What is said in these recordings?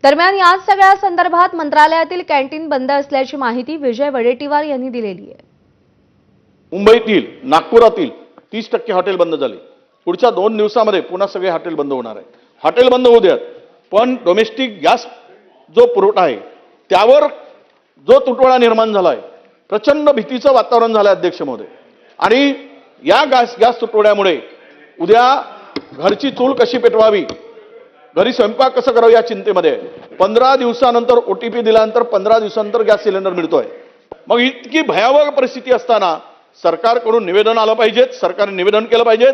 दरम्यान या सगळ्या संदर्भात मंत्रालयातील कॅन्टीन बंद असल्याची माहिती विजय वडेट्टीवार यांनी दिलेली आहे। मुंबईतील नागपुरातील 30% हॉटेल बंद झाले। पुढच्या 2 दिवसामध्ये पुन्हा सगळे हॉटेल बंद होणार आहेत। हॉटेल बंद होऊ द्यात, पण डोमेस्टिक गॅस जो पुरवठा आहे त्यावर जो तुटवडा निर्माण झाला आहे, प्रचंड भीतीचं वातावरण झालं अध्यक्ष महोदय। आणि या गॅस तुटवड्यामुळे उद्या घरची चूल कशी पेटवावी, घरी स्वयंपाक कसं करावं या चिंतेमध्ये 15 दिवसानंतर ओटीपी दिल्यानंतर 15 दिवसानंतर गॅस सिलेंडर मिळतोय। मग इतकी भयावह परिस्थिती असताना सरकारकडून निवेदन आलं पाहिजे, सरकारने निवेदन केलं पाहिजे,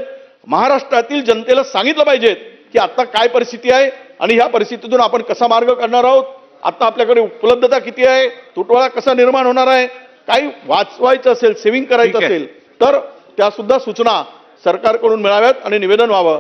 महाराष्ट्रातील जनतेला सांगितलं पाहिजे की आता काय परिस्थिती आहे आणि ह्या परिस्थितीतून आपण कसा मार्ग काढणार आहोत, आता आपल्याकडे उपलब्धता किती आहे, तुटवडा कसा निर्माण होणार आहे, काही वाचवायचं असेल, सेव्हिंग करायचं असेल तर त्या सुद्धा सूचना सरकारकडून मिळाव्यात आणि निवेदन व्हावं।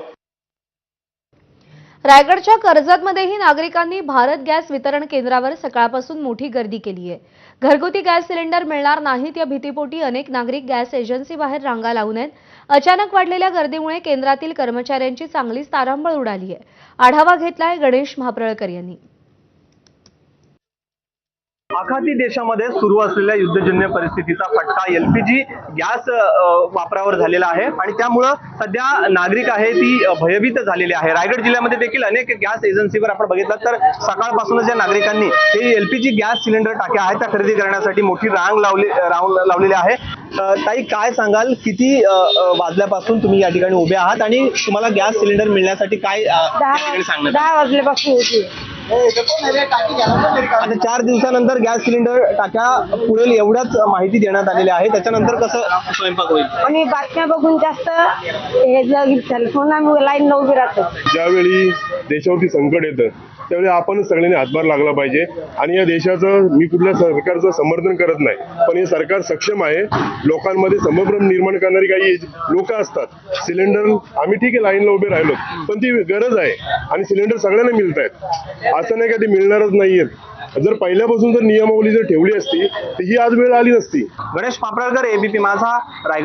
रायगडच्या कर्जतमध्येही नागरिकांनी भारत गॅस वितरण केंद्रावर सकाळपासून मोठी गर्दी केली आहे। घरगुती गॅस सिलेंडर मिळणार नाहीत या भीतीपोटी अनेक नागरिक गॅस एजन्सी बाहेर रांगा लावून आहेत। अचानक वाढलेल्या गर्दीमुळे केंद्रातील कर्मचाऱ्यांची चांगलीच तारांबळ उडाली आहे। आढावा घेतलाय गणेश महाप्रळकर यांनी। आखाती देशामध्ये सुरू असलेल्या युद्धजन्य परिस्थितीचा फटका एलपीजी गॅस वापरावर झालेला आहे आणि त्यामुळे सध्या नागरिक आहे ती भयभीत झालेली आहे। रायगड जिल्ह्यामध्ये देखील अनेक गॅस एजन्सीवर आपण बघितलं तर सकाळपासूनच या नागरिकांनी हे एलपीजी गॅस सिलेंडर टाक्या आहेत त्या खरेदी करण्यासाठी मोठी रांग लावलेली आहे। ताई, काय सांगाल, किती वाजल्यापासून तुम्ही या ठिकाणी उभे आहात आणि तुम्हाला गॅस सिलेंडर मिळण्यासाठी काय सांगणार? 10 वाजल्यापासून होती। आता 4 दिवसानंतर गॅस सिलेंडर टाक्या पुढील एवढ्याच माहिती देण्यात आलेली आहे। त्याच्यानंतर कसं स्वयंपाक होईल? आणि बातम्या बघून जास्त हे फोनामुळे लाईन उभी राहतो। ज्यावेळी देशावरती संकट येतं त्यावेळी आपण सगळ्यांनी हातभार लागला पाहिजे आणि या देशाचं मी कुठल्या सरकारचं समर्थन करत नाही, पण हे सरकार सक्षम आहे। लोकांमध्ये संभ्रम निर्माण करणारी काही लोक असतात, सिलेंडर आम्ही ठीक आहे लाईनला उभे राहिलो, पण ती गरज आहे आणि सिलेंडर सगळ्यांना मिळत आहेत, असं नाही का ते मिळणारच नाहीयेत। जर पहिल्यापासून जर नियमावली जर ठेवली असती तर ही आज वेळ आली नसती। गणेश महाप्रळकर, एबीपी माझा, रायगड।